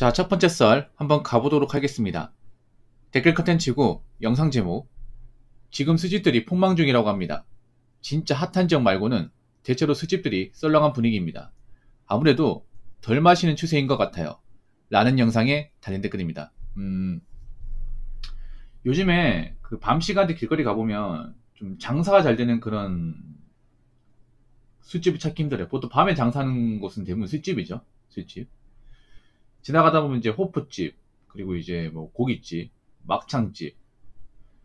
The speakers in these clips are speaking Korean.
자, 첫 번째 썰 한번 가보도록 하겠습니다. 댓글 컨텐츠고 영상 제목, 지금 수집들이 폭망 중이라고 합니다. 진짜 핫한 지역 말고는 대체로 수집들이 썰렁한 분위기입니다. 아무래도 덜 마시는 추세인 것 같아요. 라는 영상에 달린 댓글입니다. 요즘에 그 밤 시간대 길거리 가보면 좀 장사가 잘 되는 그런 술집을 찾기 힘들어요. 보통 밤에 장사하는 곳은 대부분 술집이죠. 술집. 지나가다 보면 이제 호프집, 그리고 이제 뭐 고깃집, 막창집,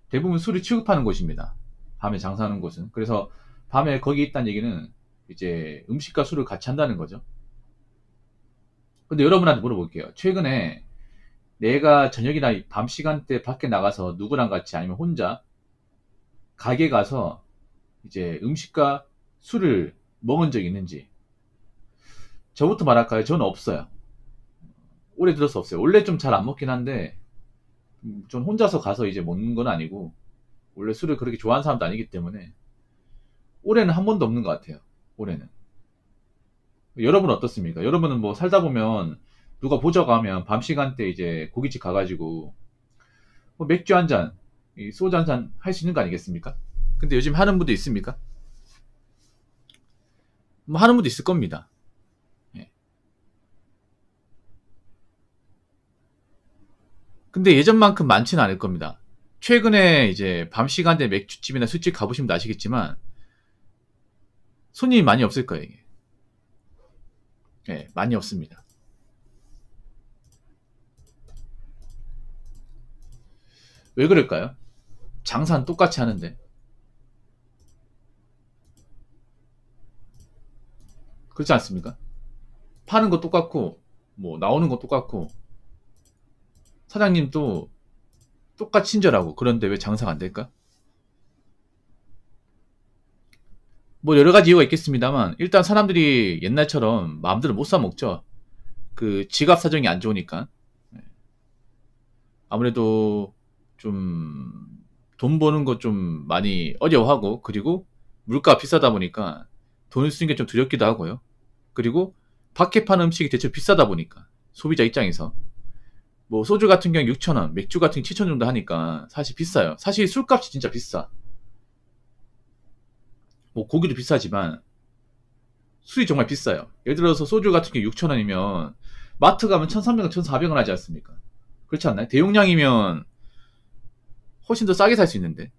대부분 술을 취급하는 곳입니다. 밤에 장사하는 곳은. 그래서 밤에 거기 있다는 얘기는 이제 음식과 술을 같이 한다는 거죠. 근데 여러분한테 물어볼게요. 최근에 내가 저녁이나 밤 시간대 밖에 나가서 누구랑 같이 아니면 혼자 가게 가서 이제 음식과 술을 먹은 적 있는지. 저부터 말할까요? 저는 없어요. 오래 들어서 없어요. 원래 좀 잘 안 먹긴 한데, 전 혼자서 가서 이제 먹는 건 아니고, 원래 술을 그렇게 좋아하는 사람도 아니기 때문에, 올해는 한 번도 없는 것 같아요. 올해는. 여러분은 어떻습니까? 여러분은 뭐 살다 보면, 누가 보자고 하면 밤 시간대 이제 고깃집 가가지고, 뭐 맥주 한 잔, 소주 한 잔 할 수 있는 거 아니겠습니까? 근데 요즘 하는 분도 있습니까? 뭐 하는 분도 있을 겁니다. 예. 근데 예전만큼 많지는 않을 겁니다. 최근에 이제 밤 시간대 맥주집이나 술집 가보시면 아시겠지만, 손님이 많이 없을 거예요, 이게. 예, 많이 없습니다. 왜 그럴까요? 장사는 똑같이 하는데. 그렇지 않습니까? 파는 거 똑같고, 뭐, 나오는 거 똑같고, 사장님도 똑같이 친절하고, 그런데 왜 장사가 안 될까? 뭐, 여러 가지 이유가 있겠습니다만, 일단 사람들이 옛날처럼 마음대로 못 사 먹죠. 그, 지갑 사정이 안 좋으니까. 아무래도 좀, 돈 버는 거 좀 많이 어려워하고, 그리고 물가가 비싸다 보니까 돈을 쓰는 게 좀 두렵기도 하고요. 그리고 밖에 파는 음식이 대체로 비싸다 보니까, 소비자 입장에서. 뭐 소주 같은 경우 6,000원, 맥주 같은 경우 7,000원 정도 하니까 사실 비싸요. 사실 술값이 진짜 비싸. 뭐 고기도 비싸지만 술이 정말 비싸요. 예를 들어서 소주 같은 경우 6,000원이면 마트 가면 1,300원, 1,400원 하지 않습니까? 그렇지 않나요? 대용량이면 훨씬 더 싸게 살 수 있는데.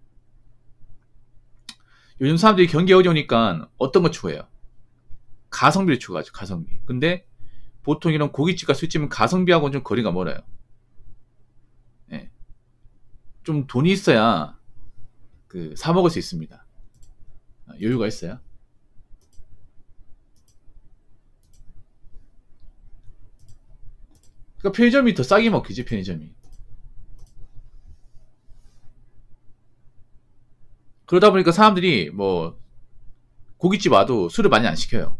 요즘 사람들이 경기 어려우니까 어떤 거 추구해요? 가성비를 추구하죠, 가성비. 근데 보통 이런 고깃집과 술집은 가성비하고는 좀 거리가 멀어요. 예. 좀 돈이 있어야 그 사 먹을 수 있습니다. 여유가 있어요. 그러니까 편의점이 더 싸게 먹히지, 편의점이. 그러다 보니까 사람들이 뭐 고깃집 와도 술을 많이 안 시켜요.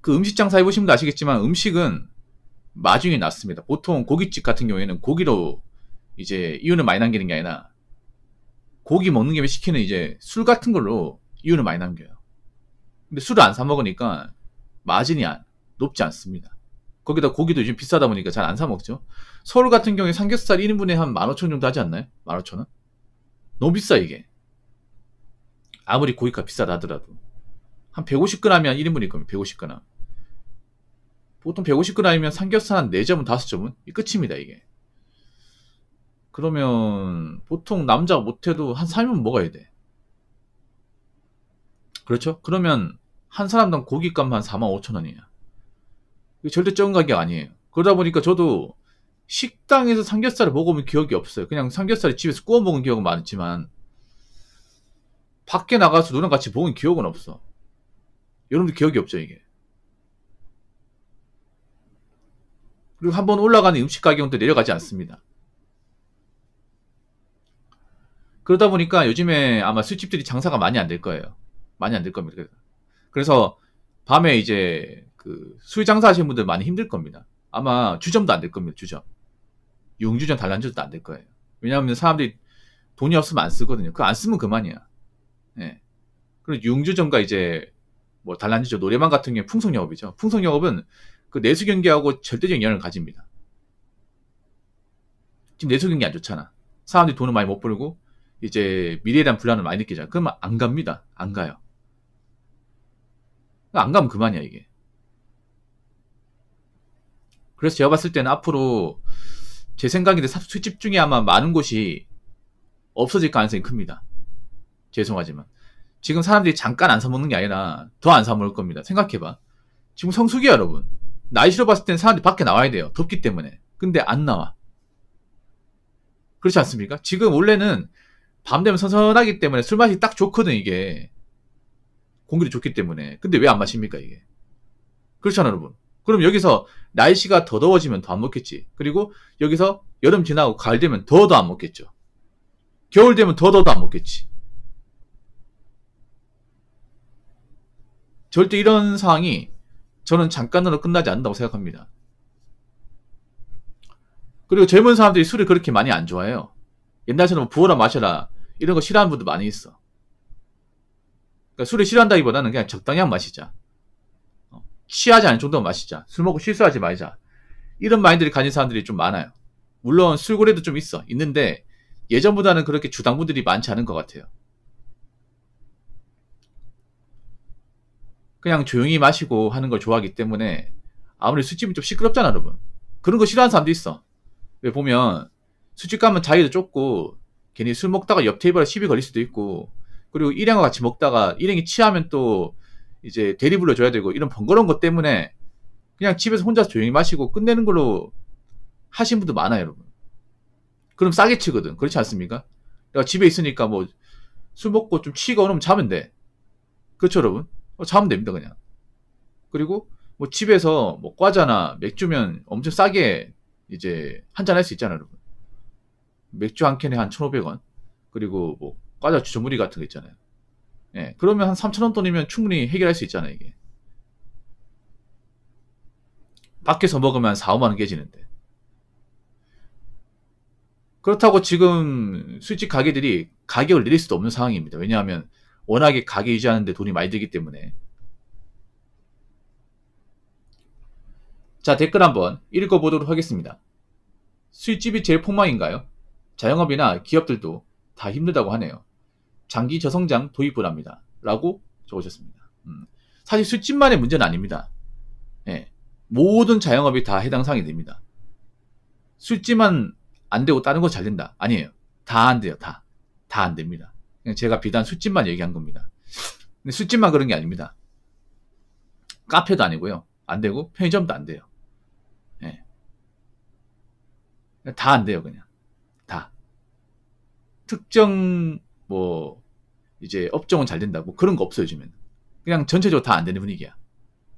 그 음식 장사 해보시면 아시겠지만 음식은 마중이 낮습니다. 보통 고깃집 같은 경우에는 고기로 이제 이윤을 많이 남기는 게 아니라 고기 먹는 김에 시키는 이제 술 같은 걸로 이윤을 많이 남겨요. 근데 술을 안 사 먹으니까 마진이 높지 않습니다. 거기다 고기도 요즘 비싸다 보니까 잘 안 사 먹죠. 서울 같은 경우에 삼겹살 1인분에 한 15,000원 정도 하지 않나요? 15,000원? 너무 비싸 이게. 아무리 고기가 비싸다 하더라도. 한 150g이면 1인분일 겁니다. 150g. 보통 150g이면 삼겹살 한 4점은 5점은 끝입니다 이게. 그러면 보통 남자가 못해도 한 3인분 먹어야 돼. 그렇죠? 그러면 한 사람당 고기값만 한 45,000원이에요. 이게 절대 적은 가격 아니에요. 그러다 보니까 저도 식당에서 삼겹살을 먹어본 기억이 없어요. 그냥 삼겹살을 집에서 구워 먹은 기억은 많지만 밖에 나가서 누구랑 같이 먹은 기억은 없어. 여러분들 기억이 없죠 이게. 그리고 한번 올라가는 음식 가격은 또 내려가지 않습니다. 그러다 보니까 요즘에 아마 술집들이 장사가 많이 안 될 거예요. 많이 안 될 겁니다. 그래서 밤에 이제 그 술 장사하시는 분들 많이 힘들 겁니다. 아마 주점도 안 될 겁니다. 주점. 융주점, 단란주점도 안 될 거예요. 왜냐하면 사람들이 돈이 없으면 안 쓰거든요. 그거 안 쓰면 그만이야. 예. 그리고 융주점과 이제 뭐 단란주점, 노래방 같은 경우에 풍속영업이죠. 풍속영업은 그 내수 경기하고 절대적인 영향을 가집니다. 지금 내수 경기 안 좋잖아. 사람들이 돈을 많이 못 벌고 이제 미래에 대한 불안을 많이 느끼잖아. 그러면 안 갑니다. 안 가요. 안 가면 그만이야 이게. 그래서 제가 봤을 때는 앞으로 제 생각인데 술집 중에 아마 많은 곳이 없어질 가능성이 큽니다. 죄송하지만 지금 사람들이 잠깐 안 사먹는 게 아니라 더 안 사먹을 겁니다. 생각해봐. 지금 성수기야 여러분. 날씨로 봤을 땐 사람들이 밖에 나와야 돼요. 덥기 때문에. 근데 안 나와. 그렇지 않습니까? 지금 원래는 밤 되면 선선하기 때문에 술 맛이 딱 좋거든 이게. 공기도 좋기 때문에. 근데 왜 안 마십니까 이게? 그렇잖아 여러분. 그럼 여기서 날씨가 더 더워지면 더 안 먹겠지. 그리고 여기서 여름 지나고 가을 되면 더 안 먹겠죠. 겨울 되면 더 안 먹겠지. 절대 이런 상황이 저는 잠깐으로 끝나지 않는다고 생각합니다. 그리고 젊은 사람들이 술을 그렇게 많이 안 좋아해요. 옛날처럼 부어라 마셔라 이런 거 싫어하는 분도 많이 있어. 그러니까 술을 싫어한다기보다는 그냥 적당히 한 마시자. 취하지 않을 정도만 마시자. 술 먹고 실수하지 말자. 이런 마인드를 가진 사람들이 좀 많아요. 물론 술고래도 좀 있는데 예전보다는 그렇게 주당분들이 많지 않은 것 같아요. 그냥 조용히 마시고 하는 걸 좋아하기 때문에 아무리 술집이 좀 시끄럽잖아 여러분. 그런 거 싫어하는 사람도 있어. 왜 보면 술집 가면 자기도 좁고 괜히 술 먹다가 옆 테이블에 시비 걸릴 수도 있고 그리고 일행과 같이 먹다가 일행이 취하면 또 이제 대리 불러줘야 되고 이런 번거로운 것 때문에 그냥 집에서 혼자 조용히 마시고 끝내는 걸로 하신 분도 많아요 여러분. 그럼 싸게 치거든. 그렇지 않습니까? 내가 집에 있으니까 뭐 술 먹고 좀 취가 오면 자면 돼. 그렇죠 여러분? 자면 됩니다 그냥. 그리고 뭐 집에서 뭐 과자나 맥주면 엄청 싸게 이제 한잔 할 수 있잖아요 여러분. 맥주 한 캔에 한 1,500원. 그리고 뭐 과자 주전부리 같은 거 있잖아요. 예, 그러면 한 3,000원 돈이면 충분히 해결할 수 있잖아요 이게. 밖에서 먹으면 한 4, 5만원 깨지는데. 그렇다고 지금 술집 가게들이 가격을 내릴 수도 없는 상황입니다. 왜냐하면 워낙에 가게 유지하는데 돈이 많이 들기 때문에. 자, 댓글 한번 읽어보도록 하겠습니다. 술집이 제일 폭망인가요? 자영업이나 기업들도 다 힘들다고 하네요. 장기 저성장 도입을 합니다. 라고 적으셨습니다. 사실 술집만의 문제는 아닙니다. 예, 모든 자영업이 다 해당 사항이 됩니다. 술집만 안 되고 다른 거 잘 된다. 아니에요. 다 안 돼요. 다 안 됩니다. 그냥 제가 비단 술집만 얘기한 겁니다. 근데 술집만 그런 게 아닙니다. 카페도 아니고요. 안 되고 편의점도 안 돼요. 예. 다 안 돼요. 그냥 다. 특정 뭐 이제 업종은 잘 된다. 뭐 그런 거 없어요. 요즘에는. 그냥 전체적으로 다 안 되는 분위기야.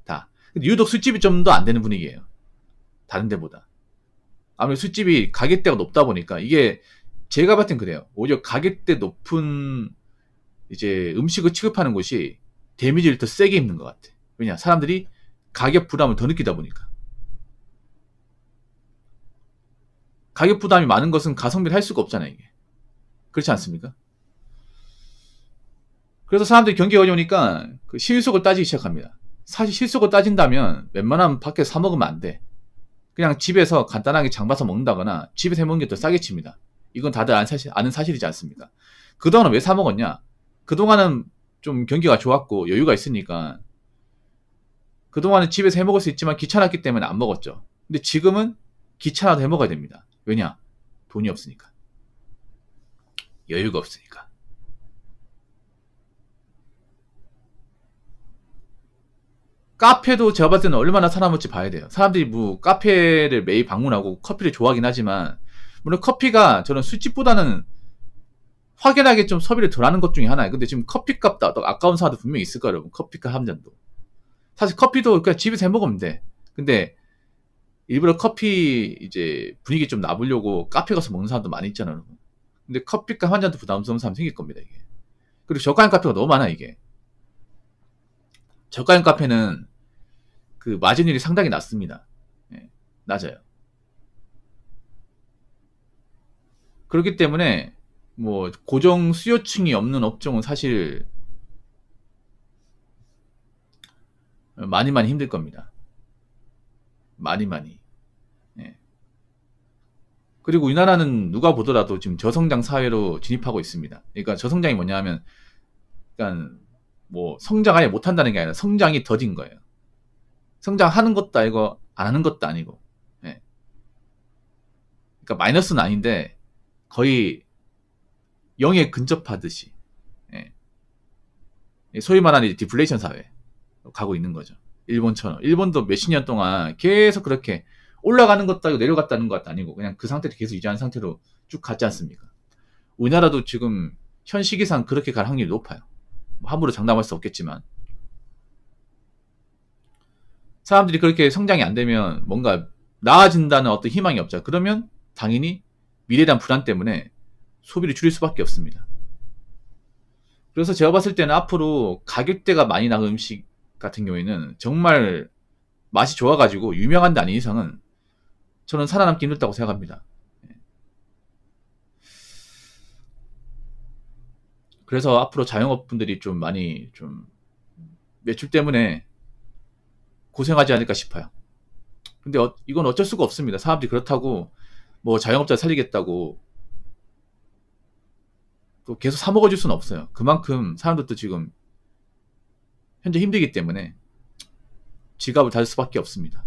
다. 근데 유독 술집이 좀 더 안 되는 분위기예요. 다른 데보다. 아무래도 술집이 가격대가 높다 보니까 이게 제가 봤을 땐 그래요. 오히려 가격대 높은 이제 음식을 취급하는 곳이 데미지를 더 세게 입는 것 같아. 왜냐? 사람들이 가격 부담을 더 느끼다 보니까. 가격 부담이 많은 것은 가성비를 할 수가 없잖아요, 이게. 그렇지 않습니까? 그래서 사람들이 경기가 어려우니까 그 실속을 따지기 시작합니다. 사실 실속을 따진다면 웬만하면 밖에서 사 먹으면 안 돼. 그냥 집에서 간단하게 장 봐서 먹는다거나 집에서 해먹는 게 더 싸게 칩니다. 이건 다들 아는 사실이지 않습니까? 그동안은 왜 사 먹었냐? 그동안은 좀 경기가 좋았고 여유가 있으니까 그동안은 집에서 해먹을 수 있지만 귀찮았기 때문에 안 먹었죠. 근데 지금은 귀찮아도 해먹어야 됩니다. 왜냐? 돈이 없으니까. 여유가 없으니까. 카페도 제가 봤을 때는 얼마나 사람을지 봐야 돼요. 사람들이 뭐 카페를 매일 방문하고 커피를 좋아하긴 하지만 물론 커피가 저는 술집보다는 확연하게 좀 소비를 덜 하는 것 중에 하나예요. 근데 지금 커피값도 아까운 사람도 분명히 있을 거예요, 여러분. 커피값 한 잔도. 사실 커피도 그냥 집에서 해 먹으면 돼. 근데 일부러 커피 이제 분위기 좀 나보려고 카페 가서 먹는 사람도 많이 있잖아요, 여러분. 근데 커피값 한 잔도 부담스러운 사람 생길 겁니다, 이게. 그리고 저가형 카페가 너무 많아, 이게. 저가형 카페는 그 마진율이 상당히 낮습니다. 예, 낮아요. 그렇기 때문에 뭐 고정 수요층이 없는 업종은 사실 많이 힘들 겁니다. 많이. 예. 그리고 우리나라는 누가 보더라도 지금 저성장 사회로 진입하고 있습니다. 그러니까 저성장이 뭐냐 하면, 그러니까 뭐 성장 아예 못한다는 게 아니라 성장이 더딘 거예요. 성장하는 것도 아니고 안 하는 것도 아니고. 예. 그러니까 마이너스는 아닌데 거의 0에 근접하듯이, 예. 소위 말하는 디플레이션 사회 가고 있는 거죠. 일본처럼. 일본도 몇십 년 동안 계속 그렇게 올라가는 것도 아니고 내려갔다는 것도 아니고 그냥 그 상태를 계속 유지한 상태로 쭉 갔지 않습니까? 우리나라도 지금 현 시기상 그렇게 갈 확률이 높아요. 뭐 함부로 장담할 수 없겠지만, 사람들이 그렇게 성장이 안 되면 뭔가 나아진다는 어떤 희망이 없죠. 그러면 당연히 미래에 대한 불안 때문에 소비를 줄일 수밖에 없습니다. 그래서 제가 봤을 때는 앞으로 가격대가 많이 나간 음식 같은 경우에는 정말 맛이 좋아가지고 유명한 데 아닌 이상은 저는 살아남기 힘들다고 생각합니다. 그래서 앞으로 자영업분들이 좀 많이 좀 매출 때문에 고생하지 않을까 싶어요. 근데 이건 어쩔 수가 없습니다. 사람들이 그렇다고 뭐 자영업자 살리겠다고 또 계속 사 먹어줄 수는 없어요. 그만큼 사람들도 지금 현재 힘들기 때문에 지갑을 닫을 수밖에 없습니다.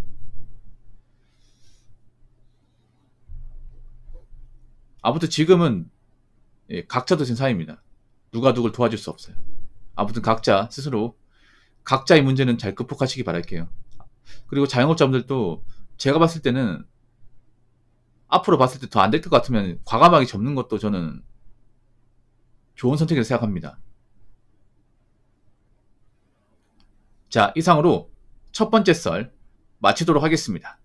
아무튼 지금은 각자 드신 사회입니다. 누가 누굴 도와줄 수 없어요. 아무튼 각자 스스로 각자의 문제는 잘 극복하시기 바랄게요. 그리고 자영업자분들도 제가 봤을 때는 앞으로 봤을 때 더 안 될 것 같으면 과감하게 접는 것도 저는 좋은 선택이라고 생각합니다. 자, 이상으로 첫 번째 썰 마치도록 하겠습니다.